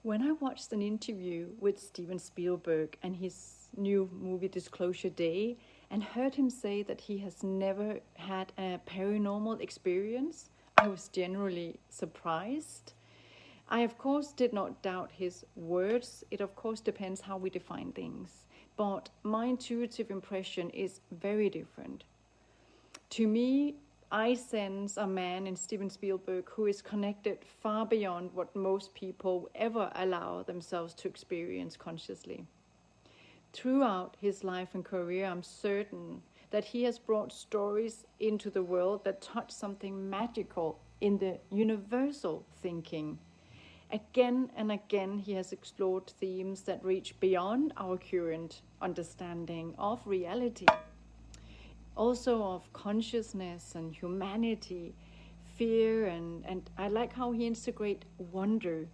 When I watched an interview with Steven Spielberg and his new movie Disclosure Day and heard him say that he has never had a paranormal experience, I was generally surprised. I, of course, did not doubt his words. It, of course, depends how we define things. But my intuitive impression is very different. To me, I sense a man in Steven Spielberg who is connected far beyond what most people ever allow themselves to experience consciously. Throughout his life and career, I'm certain that he has brought stories into the world that touch something magical in the universal thinking. Again and again, he has explored themes that reach beyond our current understanding of reality. Also of consciousness and humanity, fear, and I like how he integrates wonder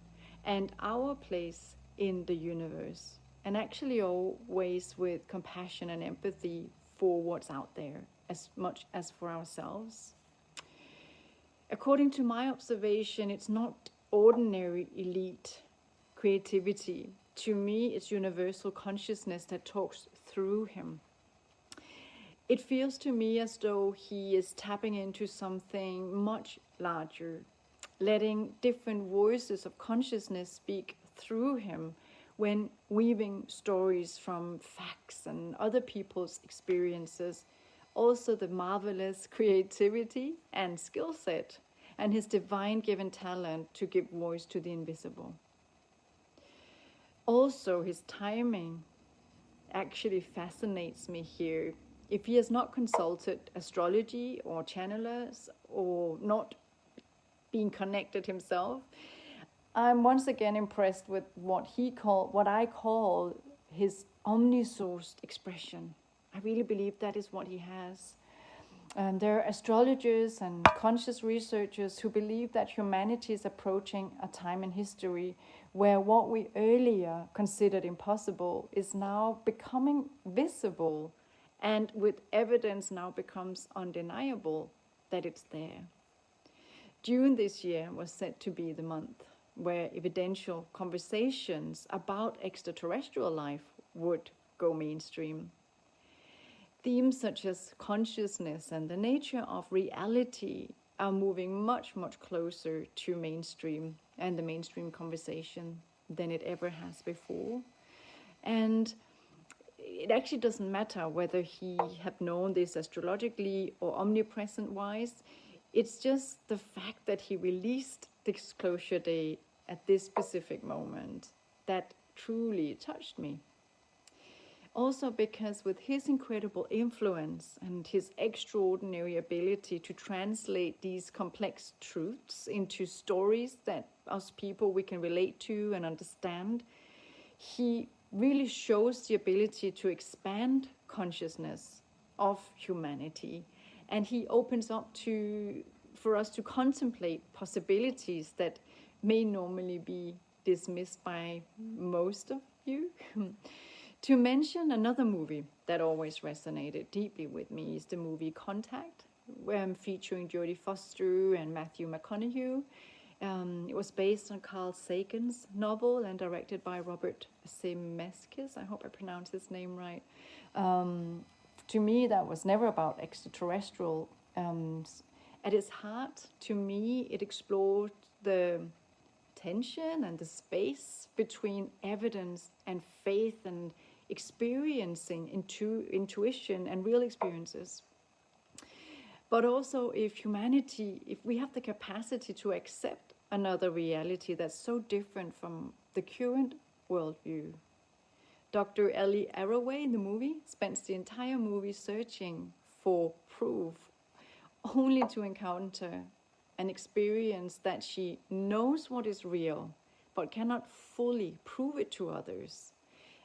and our place in the universe, and actually always with compassion and empathy for what's out there as much as for ourselves. According to my observation, it's not ordinary elite creativity. To me, it's universal consciousness that talks through him. It feels to me as though he is tapping into something much larger, letting different voices of consciousness speak through him when weaving stories from facts and other people's experiences. Also the marvelous creativity and skill set and his divine given talent to give voice to the invisible. Also his timing actually fascinates me here. If he has not consulted astrology or channelers or not being connected himself, I'm once again impressed with what I call his omnisourced expression. I really believe that is what he has. There are astrologers and conscious researchers who believe that humanity is approaching a time in history where what we earlier considered impossible is now becoming visible, and with evidence now becomes undeniable that it's there. June this year was said to be the month where evidential conversations about extraterrestrial life would go mainstream. Themes such as consciousness and the nature of reality are moving much, much closer to mainstream and the mainstream conversation than it ever has before. And it actually doesn't matter whether he have known this astrologically or omnipresent-wise. It's just the fact that he released Disclosure Day at this specific moment that truly touched me. Also because with his incredible influence and his extraordinary ability to translate these complex truths into stories that us people we can relate to and understand, he really shows the ability to expand consciousness of humanity, and he opens up for us to contemplate possibilities that may normally be dismissed by most of you. To mention another movie that always resonated deeply with me is the movie Contact, where I'm featuring Jodie Foster and Matthew McConaughey. It was based on Carl Sagan's novel and directed by Robert Zemeckis. I hope I pronounced his name right. To me, that was never about extraterrestrial. At its heart, to me, it explored the tension and the space between evidence and faith and experiencing intuition and real experiences. But also if we have the capacity to accept another reality that's so different from the current worldview. Dr. Ellie Arroway in the movie spends the entire movie searching for proof, only to encounter an experience that she knows what is real, but cannot fully prove it to others.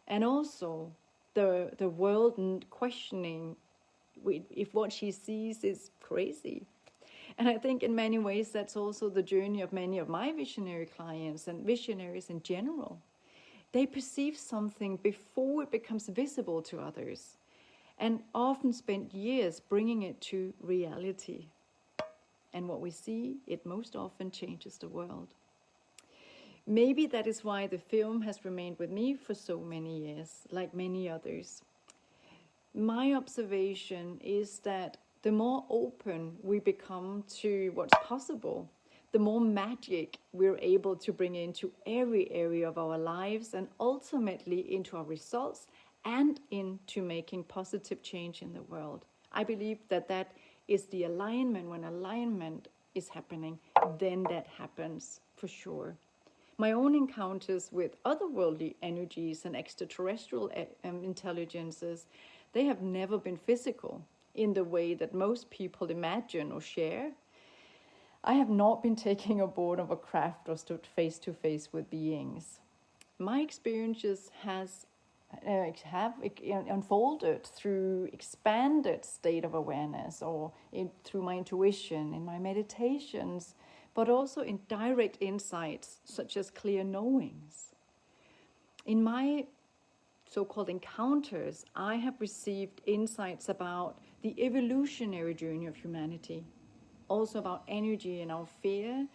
And also the world questioning if what she sees is crazy. And I think in many ways that's also the journey of many of my visionary clients and visionaries in general. They perceive something before it becomes visible to others, and often spend years bringing it to reality. And what we see, it most often changes the world. Maybe that is why the film has remained with me for so many years, like many others. My observation is that the more open we become to what's possible, the more magic we're able to bring into every area of our lives and ultimately into our results and into making positive change in the world. I believe that that is the alignment. When alignment is happening, then that happens for sure. My own encounters with otherworldly energies and extraterrestrial intelligences, they have never been physical in the way that most people imagine or share. I have not been taken aboard of a craft or stood face to face with beings. My experiences have unfolded through expanded state of awareness or through my intuition, in my meditations, but also in direct insights such as clear knowings. In my so-called encounters, I have received insights about the evolutionary journey of humanity, also about energy and our fear,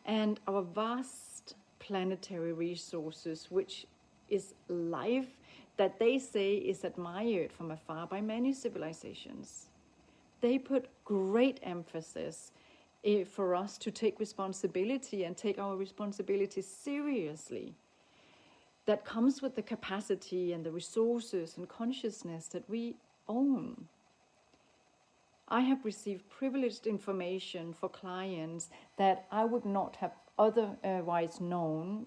and our vast planetary resources, which is life that they say is admired from afar by many civilizations. They put great emphasis for us to take responsibility and take our responsibility seriously. That comes with the capacity and the resources and consciousness that we own. I have received privileged information for clients that I would not have otherwise known.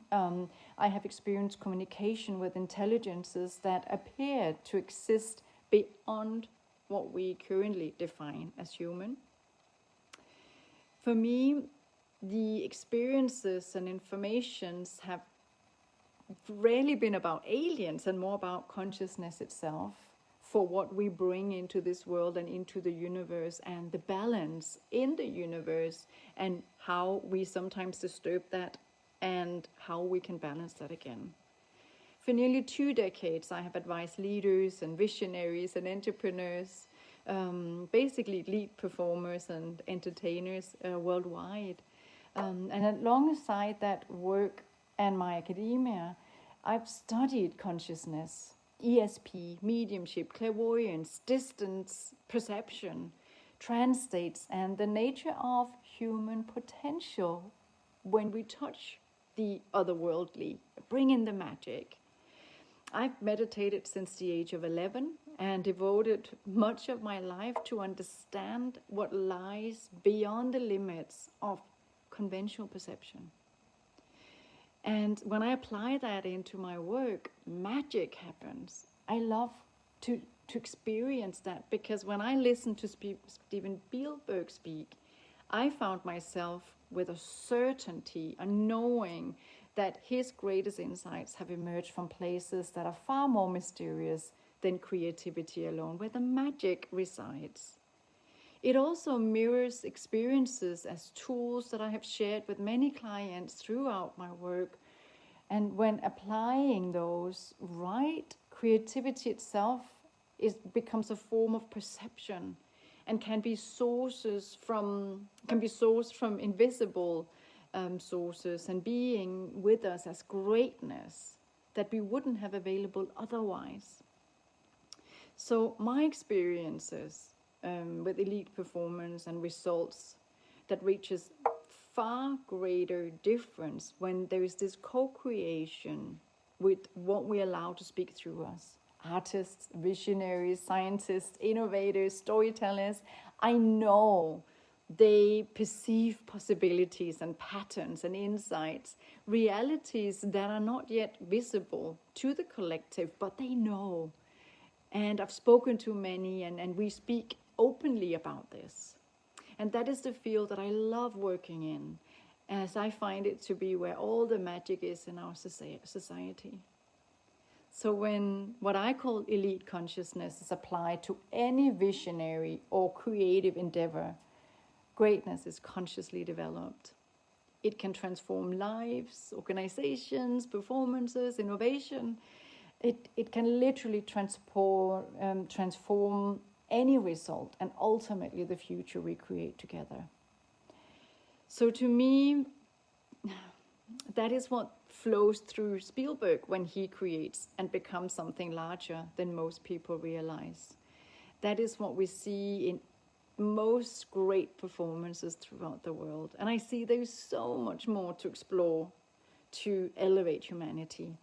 I have experienced communication with intelligences that appear to exist beyond what we currently define as human. For me, the experiences and informations have rarely been about aliens and more about consciousness itself, for what we bring into this world and into the universe, and the balance in the universe, and how we sometimes disturb that and how we can balance that again. For nearly 2 decades, I have advised leaders and visionaries and entrepreneurs, basically lead performers and entertainers worldwide. And alongside that work and my academia, I've studied consciousness, ESP, mediumship, clairvoyance, distance perception, trance states, and the nature of human potential when we touch the otherworldly, bring in the magic. I've meditated since the age of 11 and devoted much of my life to understand what lies beyond the limits of conventional perception. And when I apply that into my work, magic happens. I love to experience that, because when I listen to Steven Spielberg speak, I found myself with a certainty, a knowing that his greatest insights have emerged from places that are far more mysterious than creativity alone, where the magic resides. It also mirrors experiences as tools that I have shared with many clients throughout my work. And when applying those right, creativity itself becomes a form of perception and can be sourced from invisible sources, and being with us as greatness that we wouldn't have available otherwise. So my experiences with elite performance and results that reaches far greater difference when there is this co-creation with what we allow to speak through us. Artists, visionaries, scientists, innovators, storytellers, I know they perceive possibilities and patterns and insights, realities that are not yet visible to the collective, but they know. And I've spoken to many, and we speak openly about this. And that is the field that I love working in, as I find it to be where all the magic is in our society. So when what I call elite consciousness is applied to any visionary or creative endeavor, greatness is consciously developed. It can transform lives, organizations, performances, innovation. It can literally transform any result and ultimately the future we create together. So to me, that is what flows through Spielberg when he creates and becomes something larger than most people realize. That is what we see in most great performances throughout the world. And I see there's so much more to explore to elevate humanity.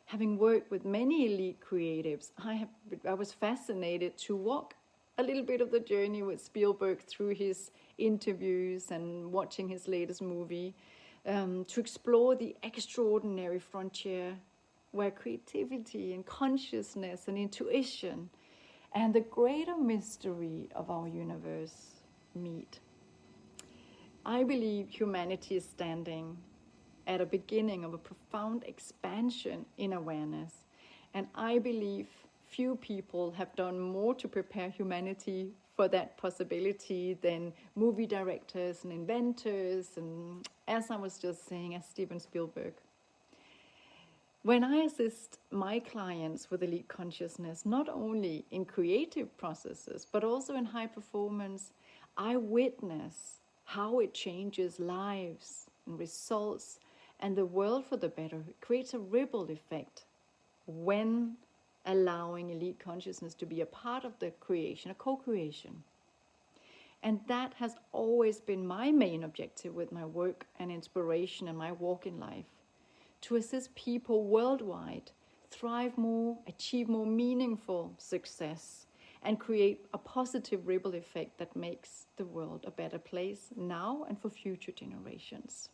Having worked with many elite creatives, I was fascinated to walk a little bit of the journey with Spielberg through his interviews and watching his latest movie, to explore the extraordinary frontier where creativity and consciousness and intuition and the greater mystery of our universe meet. I believe humanity is standing at a beginning of a profound expansion in awareness, and I believe few people have done more to prepare humanity for that possibility than movie directors and inventors, and as I was just saying, as Steven Spielberg. When I assist my clients with elite consciousness, not only in creative processes, but also in high performance, I witness how it changes lives and results and the world for the better. It creates a ripple effect when allowing elite consciousness to be a part of the creation, a co-creation. And that has always been my main objective with my work and inspiration and my walk in life, to assist people worldwide thrive more, achieve more meaningful success, and create a positive ripple effect that makes the world a better place now and for future generations.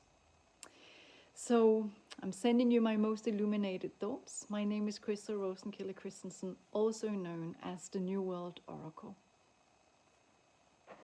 So I'm sending you my most illuminated thoughts. My name is Krista Rosenkilde Christensen, also known as the New World Oracle.